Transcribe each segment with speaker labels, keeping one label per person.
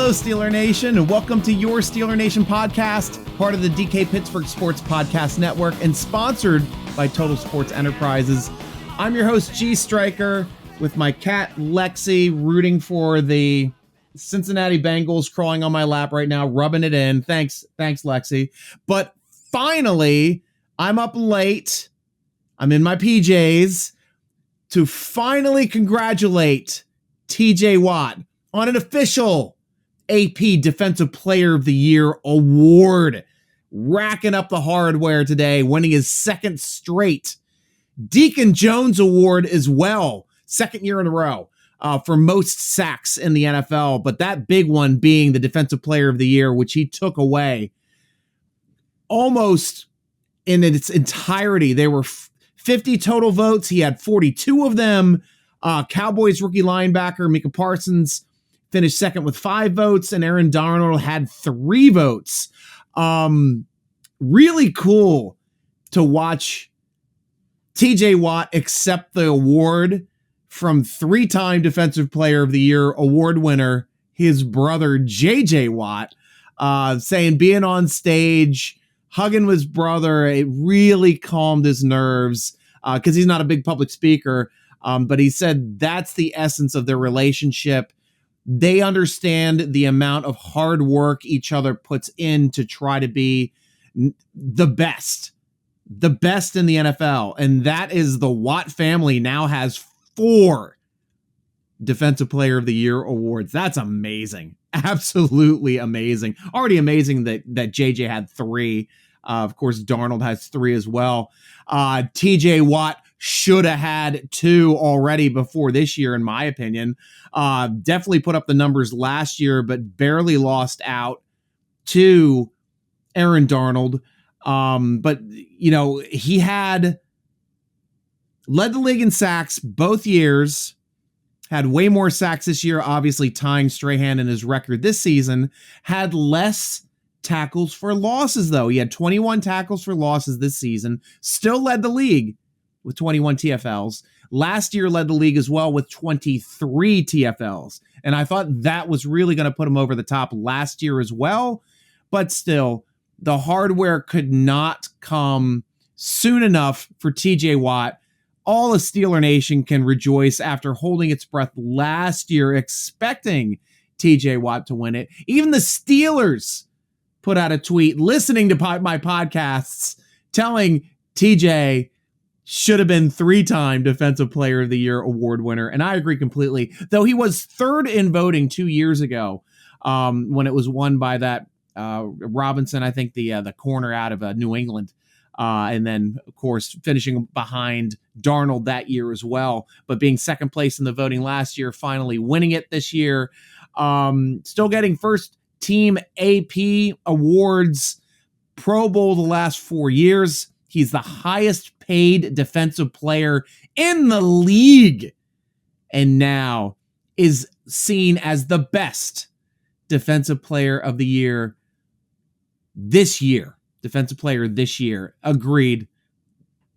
Speaker 1: Hello, Steeler Nation, and welcome to your Steeler Nation podcast, part of the DK Pittsburgh Sports Podcast Network and sponsored by Total Sports Enterprises. I'm your host, G Striker, with my cat, Lexi, rooting for the Cincinnati Bengals, crawling on my lap right now, rubbing it in. Thanks, Lexi. But finally, I'm up late. I'm in my PJs to finally congratulate TJ Watt on an official AP Defensive Player of the Year award, racking up the hardware today, winning his second straight Deacon Jones Award as well, second year in a row for most sacks in the NFL, but that big one being the Defensive Player of the Year, which he took away almost in its entirety. There were 50 total votes. He had 42 of them. Cowboys rookie linebacker Micah Parsons finished second with 5 votes, and Aaron Darnold had 3 votes. Really cool to watch TJ Watt accept the award from 3-time Defensive Player of the Year award winner, his brother JJ Watt, saying being on stage, hugging his brother, it really calmed his nerves because he's not a big public speaker. But he said that's the essence of their relationship. They understand the amount of hard work each other puts in to try to be the best in the NFL. And that is the Watt family now has 4 Defensive Player of the Year awards. That's amazing. Absolutely amazing. Already amazing that JJ had 3. Of course, Darnold has 3 as well. TJ Watt should have had 2 already before this year, in my opinion. Definitely put up the numbers last year, but barely lost out to Aaron Darnold. But, you know, he had led the league in sacks both years, had way more sacks this year, obviously tying Strahan in his record this season, had less tackles for losses, though. He had 21 tackles for losses this season, still led the league with 21 TFLs. Last year led the league as well with 23 TFLs. And I thought that was really going to put him over the top last year as well. But still, the hardware could not come soon enough for TJ Watt. All of Steeler Nation can rejoice after holding its breath last year, expecting TJ Watt to win it. Even the Steelers put out a tweet listening to my podcasts telling TJ should have been 3-time Defensive Player of the Year award winner. And I agree completely, though he was 3rd in voting 2 years ago when it was won by that Robinson, I think the corner out of New England. And then, of course, finishing behind Darnold that year as well, but being second place in the voting last year, finally winning it this year. Still getting first team AP awards, Pro Bowl the last 4 years. He's the highest paid defensive player in the league, and now is seen as the best Defensive Player of the Year this year. Defensive Player this year. Agreed.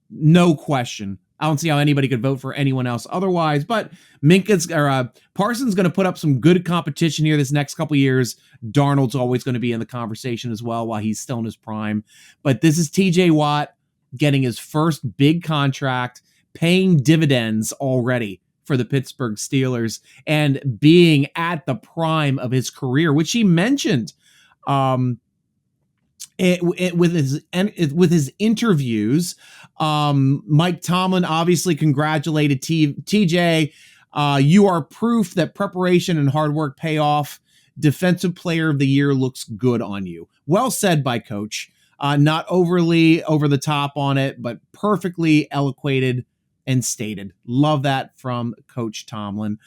Speaker 1: No question. I don't see how anybody could vote for anyone else otherwise, but Parsons going to put up some good competition here this next couple years. Darnold's always going to be in the conversation as well while he's still in his prime. But this is TJ Watt getting his first big contract, paying dividends already for the Pittsburgh Steelers, and being at the prime of his career, which he mentioned with his interviews. Mike Tomlin obviously congratulated TJ. You are proof that preparation and hard work pay off. Defensive Player of the Year looks good on you. Well said by Coach. Not overly over the top on it, but perfectly eloquated and stated. Love that from Coach Tomlin.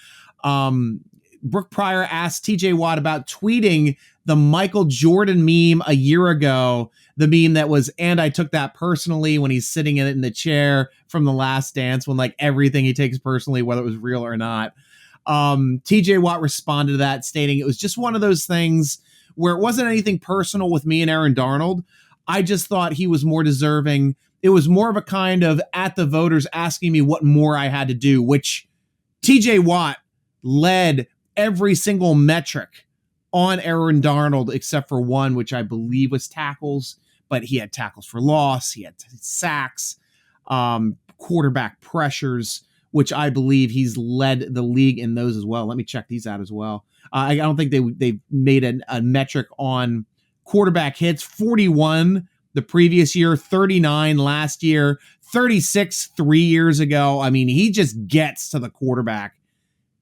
Speaker 1: Brooke Pryor asked TJ Watt about tweeting the Michael Jordan meme a year ago, the meme that was, and I took that personally, when he's sitting in the chair from The Last Dance, when like everything he takes personally, whether it was real or not. TJ Watt responded to that, stating it was just one of those things where it wasn't anything personal with me and Aaron Darnold. I just thought he was more deserving. It was more of a kind of at the voters asking me what more I had to do, which TJ Watt led every single metric on Aaron Donald, except for one, which I believe was tackles, but he had tackles for loss. He had sacks, quarterback pressures, which I believe he's led the league in those as well. Let me check these out as well. I don't think they made a metric on quarterback hits. 41 the previous year, 39 last year, 36 3 years ago. I mean, he just gets to the quarterback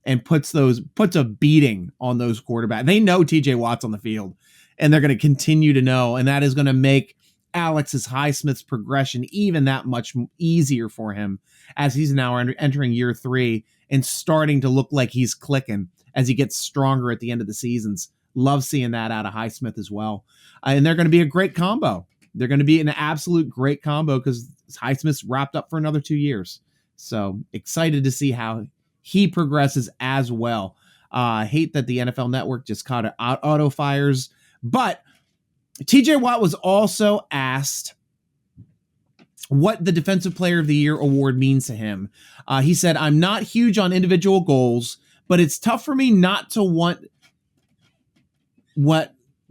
Speaker 1: and puts a beating on those quarterbacks. They know TJ Watt's on the field, and they're going to continue to know, and that is going to make Alex's Highsmith's progression even that much easier for him as he's now entering year 3 and starting to look like he's clicking as he gets stronger at the end of the seasons. Love seeing that out of Highsmith as well. And they're going to be a great combo. They're going to be an absolute great combo because Highsmith's wrapped up for another 2 years. So excited to see how he progresses as well. Hate that the NFL Network just caught it auto fires, but TJ Watt was also asked what the Defensive Player of the Year award means to him. He said, "I'm not huge on individual goals, but it's tough for me not to want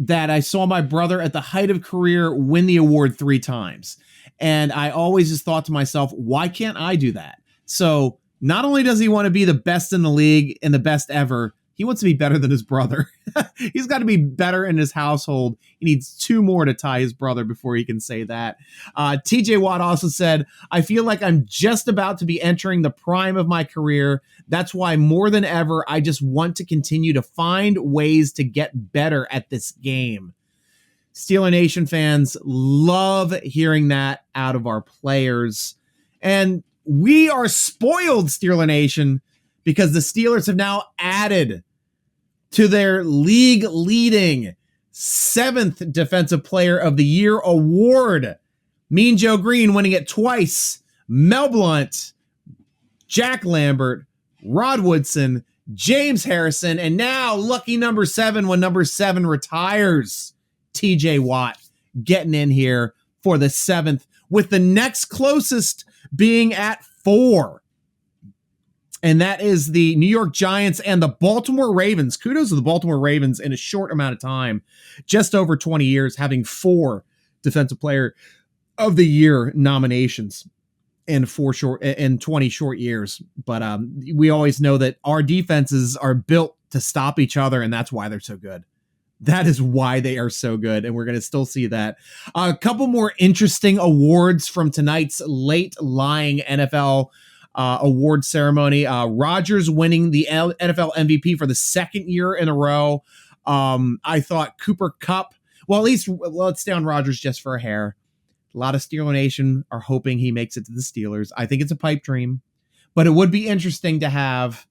Speaker 1: that I saw my brother at the height of career win the award 3 times. And I always just thought to myself, why can't I do that?" So not only does he want to be the best in the league and the best ever, he wants to be better than his brother. He's got to be better in his household. He needs 2 more to tie his brother before he can say that. TJ Watt also said, "I feel like I'm just about to be entering the prime of my career. That's why more than ever, I just want to continue to find ways to get better at this game." Steeler Nation fans love hearing that out of our players. And we are spoiled, Steeler Nation, because the Steelers have now added to their league-leading 7th Defensive Player of the Year award. Mean Joe Green winning it twice. Mel Blount, Jack Lambert, Rod Woodson, James Harrison, and now lucky number 7 when number 7 retires. TJ Watt getting in here for the 7th, with the next closest being at 4. And that is the New York Giants and the Baltimore Ravens. Kudos to the Baltimore Ravens in a short amount of time, just over 20 years, having 4 Defensive Player of the Year nominations in 20 short years. But we always know that our defenses are built to stop each other, and that's why they're so good. That is why they are so good, and we're going to still see that. A couple more interesting awards from tonight's late-lying NFL award ceremony. Rodgers winning the NFL MVP for the 2nd year in a row. I thought Cooper Kupp, well, at least let's stay on Rodgers just for a hair. A lot of Steeler Nation are hoping he makes it to the Steelers. I think it's a pipe dream, but it would be interesting to have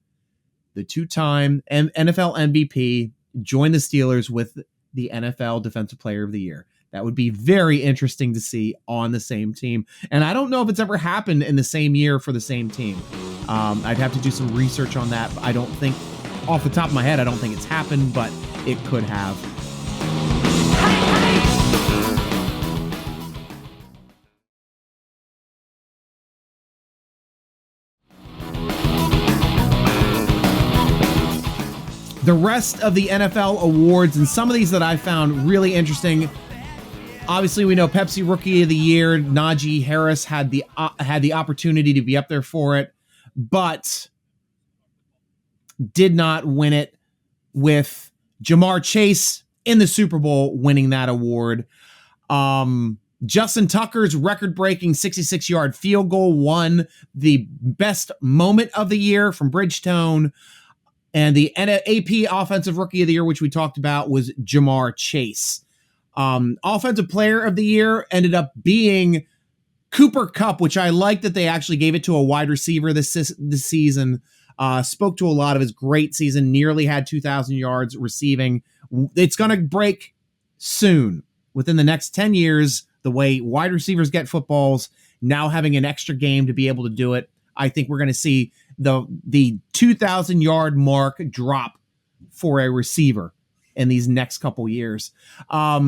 Speaker 1: the 2-time NFL MVP join the Steelers with the NFL Defensive Player of the Year. That would be very interesting to see on the same team. And I don't know if it's ever happened in the same year for the same team. I'd have to do some research on that. I don't think, off the top of my head, I don't think it's happened, but it could have. The rest of the NFL awards, and some of these that I found really interesting. Obviously, we know Pepsi Rookie of the Year, Najee Harris had the opportunity to be up there for it, but did not win it, with Jamar Chase in the Super Bowl winning that award. Justin Tucker's record-breaking 66-yard field goal won the best moment of the year from Bridgestone. And the AP Offensive Rookie of the Year, which we talked about, was Jamar Chase. Offensive Player of the Year ended up being Cooper Kupp, which I like that they actually gave it to a wide receiver this season. Spoke to a lot of his great season, nearly had 2,000 yards receiving. It's going to break soon. Within the next 10 years, the way wide receivers get footballs, now having an extra game to be able to do it, I think we're going to see the 2,000 yard mark drop for a receiver in these next couple years. AP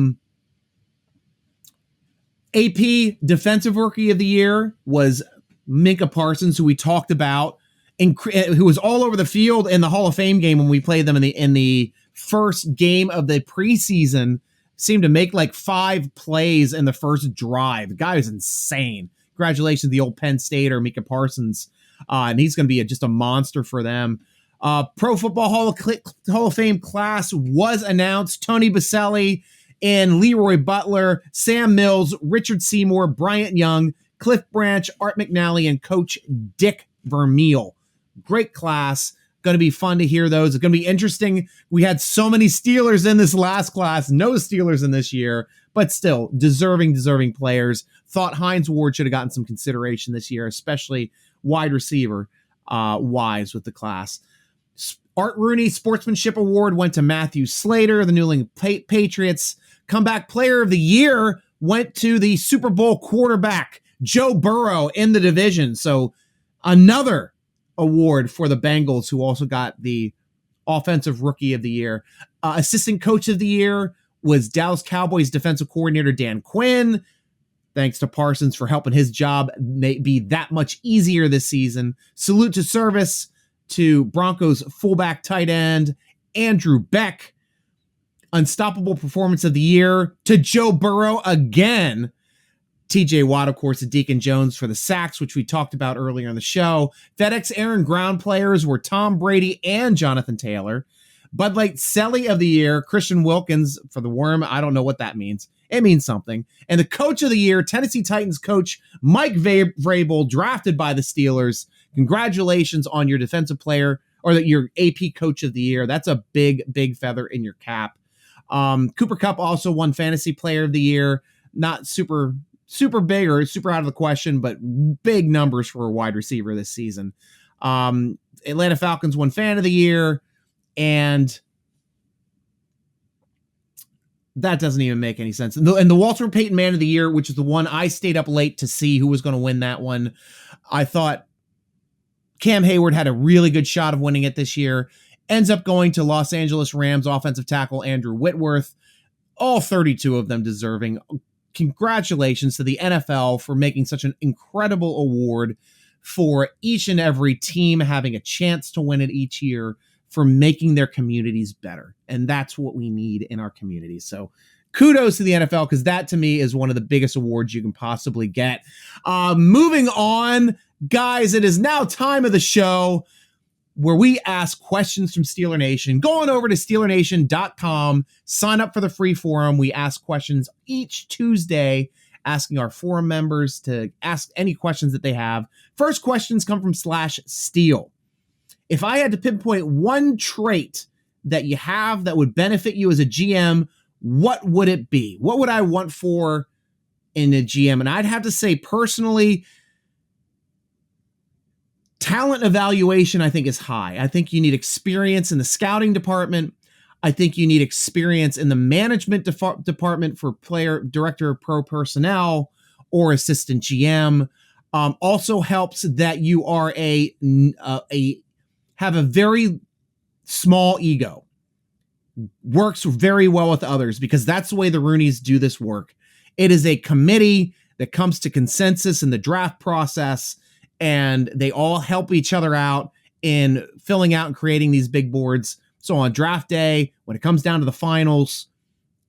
Speaker 1: Defensive Rookie of the Year was Micah Parsons, who we talked about, who was all over the field in the Hall of Fame game when we played them in the first game of the preseason seemed to make like 5 plays in the first drive. The guy is insane. Congratulations to the old Penn State or Micah Parsons. And he's going to be just a monster for them. Pro Football Hall of Fame class was announced. Tony Baselli and Leroy Butler, Sam Mills, Richard Seymour, Bryant Young, Cliff Branch, Art McNally, and Coach Dick Vermeil. Great class. Going to be fun to hear those. It's going to be interesting. We had so many Steelers in this last class. No Steelers in this year, but still deserving players. Thought Hines Ward should have gotten some consideration this year, especially wide receiver wise with the class. Art Rooney Sportsmanship Award went to Matthew Slater, the New England Patriots. Comeback Player of the Year went to the Super Bowl quarterback, Joe Burrow, in the division. So another award for the Bengals, who also got the Offensive Rookie of the Year. Assistant Coach of the Year was Dallas Cowboys defensive coordinator Dan Quinn. Thanks to Parsons for helping his job be that much easier this season. Salute to service to Broncos fullback tight end Andrew Beck. Unstoppable Performance of the Year to Joe Burrow again. TJ Watt, of course, and Deacon Jones for the sacks, which we talked about earlier in the show. FedEx Air and Ground players were Tom Brady and Jonathan Taylor. Bud Light Selly of the Year, Christian Wilkins for the Worm. I don't know what that means. It means something. And the Coach of the Year, Tennessee Titans coach Mike Vrabel, drafted by the Steelers. Congratulations on your defensive player, or your AP Coach of the Year. That's a big, big feather in your cap. Cooper Kupp also won Fantasy Player of the Year. Not super big or super out of the question, but big numbers for a wide receiver this season. Atlanta Falcons won Fan of the Year, and that doesn't even make any sense. And the Walter Payton Man of the Year, which is the one I stayed up late to see who was going to win that one. I thought Cam Hayward had a really good shot of winning it this year. Ends up going to Los Angeles Rams offensive tackle Andrew Whitworth. All 32 of them deserving. Congratulations to the NFL for making such an incredible award for each and every team having a chance to win it each year, for making their communities better. And that's what we need in our communities. So kudos to the NFL, because that to me is one of the biggest awards you can possibly get. Moving on, guys, it is now time of the show where we ask questions from Steeler Nation. Go on over to SteelerNation.com, sign up for the free forum. We ask questions each Tuesday, asking our forum members to ask any questions that they have. First questions come from /Steele. If I had to pinpoint one trait that you have that would benefit you as a GM, what would it be? What would I want for in a GM? And I'd have to say, personally, talent evaluation, I think, is high. I think you need experience in the scouting department. I think you need experience in the management department for director of pro personnel or assistant GM. Also helps that you are have a very small ego. Works very well with others, because that's the way the Rooneys do this work. It is a committee that comes to consensus in the draft process, and they all help each other out in filling out and creating these big boards. So on draft day, when it comes down to the finals,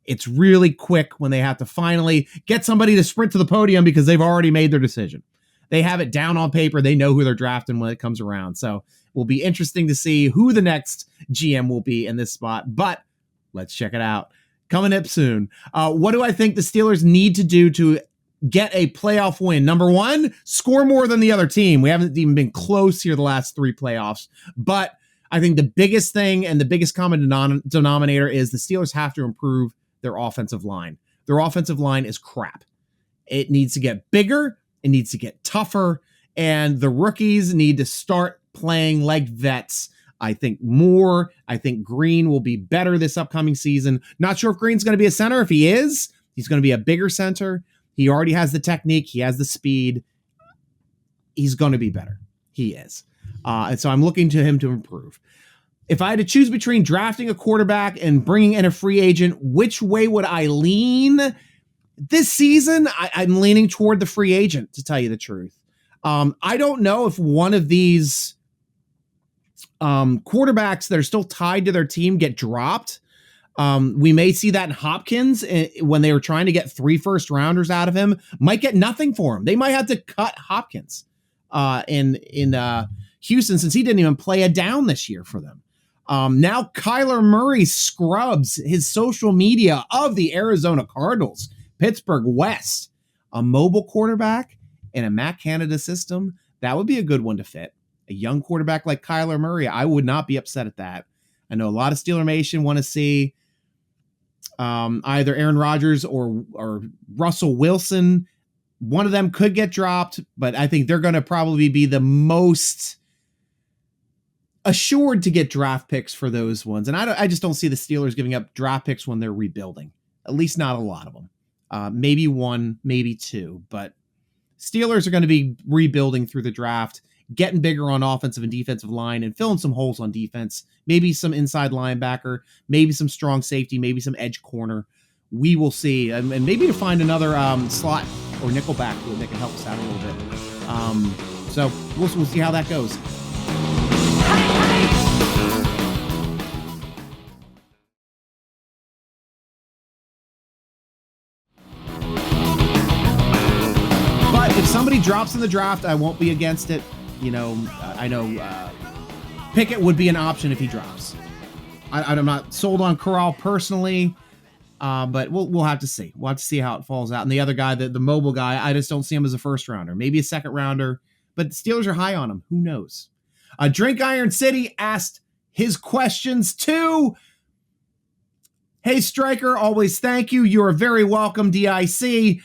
Speaker 1: it's really quick when they have to finally get somebody to sprint to the podium because they've already made their decision. They have it down on paper. They know who they're drafting when it comes around. So it will be interesting to see who the next GM will be in this spot. But let's check it out. Coming up soon. What do I think the Steelers need to do to get a playoff win? Number one, score more than the other team. We haven't even been close here the last 3 playoffs. But I think the biggest thing and the biggest common denominator is the Steelers have to improve their offensive line. Their offensive line is crap. It needs to get bigger. It needs to get tougher. And the rookies need to start playing like vets. I think Green will be better this upcoming season. Not sure if Green's going to be a center. If he is, he's going to be a bigger center. He already has the technique. He has the speed. He's going to be better. He is. And so I'm looking to him to improve. If I had to choose between drafting a quarterback and bringing in a free agent, which way would I lean? This season, I'm leaning toward the free agent, to tell you the truth. I don't know if one of these quarterbacks that are still tied to their team get dropped. We may see that in Hopkins when they were trying to get 3 first-rounders out of him. Might get nothing for him. They might have to cut Hopkins in Houston, since he didn't even play a down this year for them. Now Kyler Murray scrubs his social media of the Arizona Cardinals. Pittsburgh West, a mobile quarterback in a Matt Canada system, that would be a good one to fit. A young quarterback like Kyler Murray, I would not be upset at that. I know a lot of Steeler Nation want to see either Aaron Rodgers or Russell Wilson. One of them could get dropped, but I think they're going to probably be the most assured to get draft picks for those ones. And I just don't see the Steelers giving up draft picks when they're rebuilding. At least not a lot of them. Maybe 1, maybe 2, but Steelers are going to be rebuilding through the draft, getting bigger on offensive and defensive line and filling some holes on defense. Maybe some inside linebacker, maybe some strong safety, maybe some edge corner. We will see. And maybe to find another slot or nickelback that can help us out a little bit. So we'll see how that goes. If somebody drops in the draft, I won't be against it. I know Pickett would be an option if he drops. I'm not sold on Corral personally, but we'll have to see. We'll have to see how it falls out. And the other guy, the mobile guy, I just don't see him as a first rounder. Maybe a second rounder, but the Steelers are high on him. Who knows? Drink Iron City asked his questions too. Hey, Striker, always thank you. You are very welcome, DIC.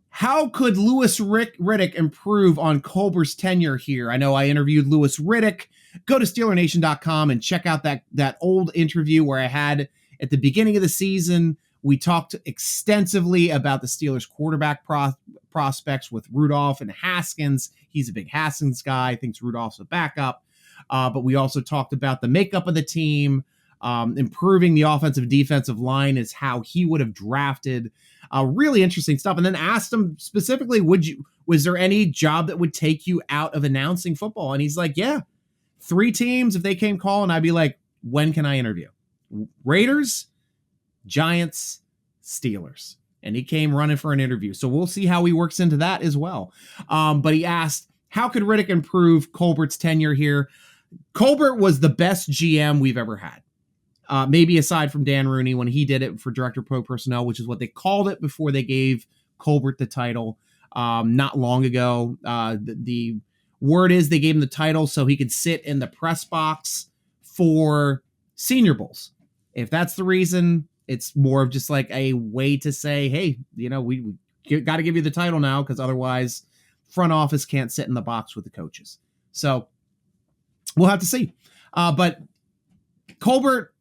Speaker 1: How could Louis Riddick improve on Colbert's tenure here? I know I interviewed Louis Riddick. Go to SteelerNation.com and check out that old interview where I had at the beginning of the season. We talked extensively about the Steelers quarterback prospects with Rudolph and Haskins. He's a big Haskins guy, thinks Rudolph's a backup. But we also talked about the makeup of the team. Improving the offensive and defensive line is how he would have drafted. Really interesting stuff. And then asked him specifically, was there any job that would take you out of announcing football? And he's like, yeah, 3 teams. If they came calling, I'd be like, when can I interview? Raiders, Giants, Steelers. And he came running for an interview. So we'll see how he works into that as well. But he asked, how could Riddick improve Colbert's tenure here? Colbert was the best GM we've ever had. Maybe aside from Dan Rooney when he did it for Director of Pro Personnel, which is what they called it before they gave Colbert the title not long ago. The word is they gave him the title so he could sit in the press box for Senior Bowls. If that's the reason, it's more of just like a way to say, hey, we got to give you the title now because otherwise front office can't sit in the box with the coaches. So we'll have to see. But Colbert,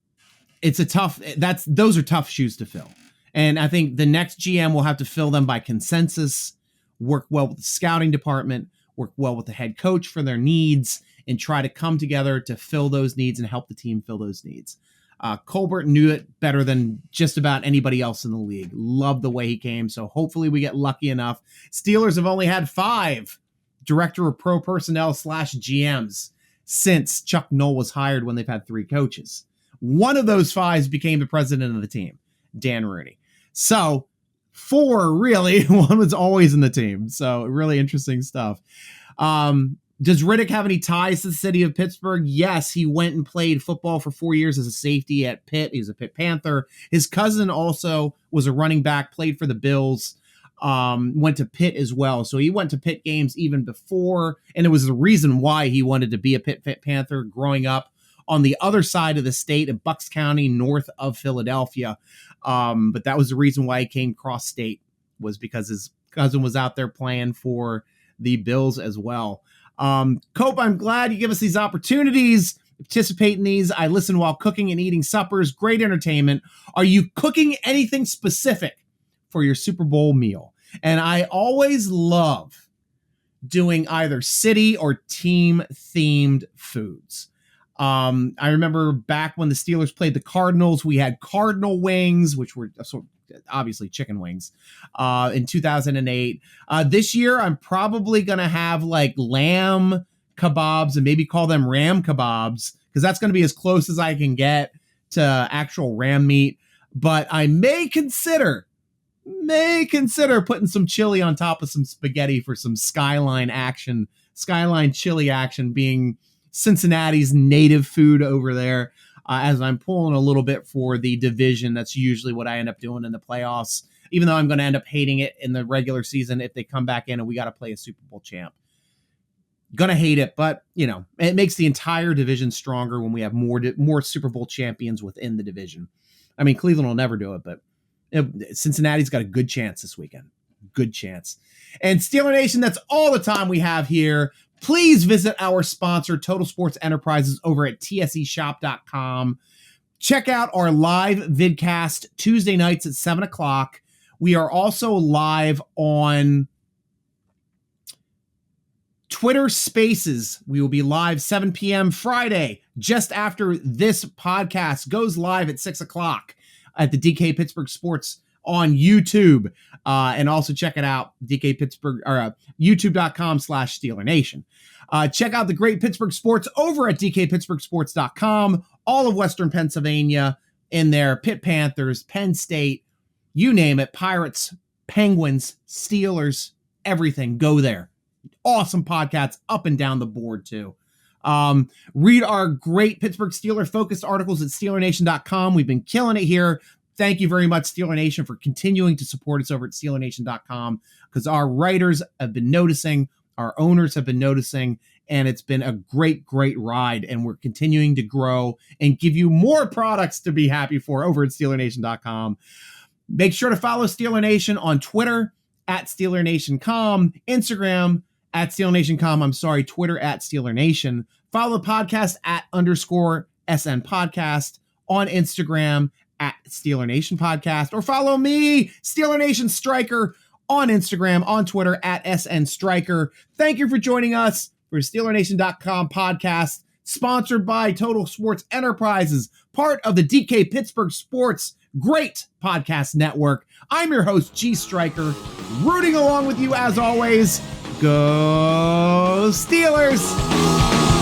Speaker 1: those are tough shoes to fill. And I think the next GM will have to fill them by consensus, work well with the scouting department, work well with the head coach for their needs, and try to come together to fill those needs and help the team fill those needs. Colbert knew it better than just about anybody else in the league. Loved the way he came. So hopefully we get lucky enough. Steelers have only had 5 Director of Pro Personnel / GMs since Chuck Noll was hired, when they've had 3 coaches. One of those 5 became the president of the team, Dan Rooney. So 4, really. One was always in the team. So really interesting stuff. Does Riddick have any ties to the city of Pittsburgh? Yes, he went and played football for 4 years as a safety at Pitt. He was a Pitt Panther. His cousin also was a running back, played for the Bills, went to Pitt as well. So he went to Pitt games even before, and it was the reason why he wanted to be a Pitt Panther growing up on the other side of the state in Bucks County, north of Philadelphia. But that was the reason why he came cross state, was because his cousin was out there playing for the Bills as well. Cope, I'm glad you give us these opportunities, participate in these. I listen while cooking and eating suppers. Great entertainment. Are you cooking anything specific for your Super Bowl meal? And I always love doing either city or team themed foods. I remember back when the Steelers played the Cardinals, we had Cardinal wings, which were obviously chicken wings, in 2008. This year, I'm probably going to have like lamb kebabs and maybe call them ram kebabs, because that's going to be as close as I can get to actual ram meat. But I may consider putting some chili on top of some spaghetti for some skyline action. Skyline chili action being Cincinnati's native food over there. As I'm pulling a little bit for the division, that's usually what I end up doing in the playoffs, even though I'm going to end up hating it in the regular season if they come back in and we got to play a Super Bowl champ. Gonna hate it, but it makes the entire division stronger when we have more Super Bowl champions within the division. I mean, Cleveland will never do it, but Cincinnati's got a good chance this weekend. Good chance. And Steeler Nation, that's all the time we have here. Please visit our sponsor, Total Sports Enterprises, over at tseshop.com. Check out our live vidcast Tuesday nights at 7 o'clock. We are also live on Twitter Spaces. We will be live 7 p.m. Friday, just after this podcast goes live at 6 o'clock at the DK Pittsburgh Sports on YouTube. And also check it out, DK Pittsburgh, or youtube.com/Steeler Nation. Check out the great Pittsburgh Sports over at dkpittsburghsports.com. All of Western Pennsylvania in there, Pitt Panthers, Penn State, you name it, Pirates, Penguins, Steelers, everything. Go there. Awesome podcasts up and down the board too. Read our great Pittsburgh Steeler focused articles at SteelerNation.com. We've been killing it here. Thank you very much, Steeler Nation, for continuing to support us over at SteelerNation.com, because our writers have been noticing, our owners have been noticing, and it's been a great, great ride, and we're continuing to grow and give you more products to be happy for over at SteelerNation.com. Make sure to follow Steeler Nation on Twitter at SteelerNation.com, Instagram at SteelerNation.com, Twitter at Steeler Nation. Follow the podcast at _SN Podcast on Instagram at Steeler Nation Podcast, or follow me, Steeler Nation Striker, on Instagram, on Twitter at SN Striker. Thank you for joining us for SteelerNation.com podcast, sponsored by Total Sports Enterprises, part of the DK Pittsburgh Sports great podcast network. I'm your host, G Striker, rooting along with you as always. Go Steelers!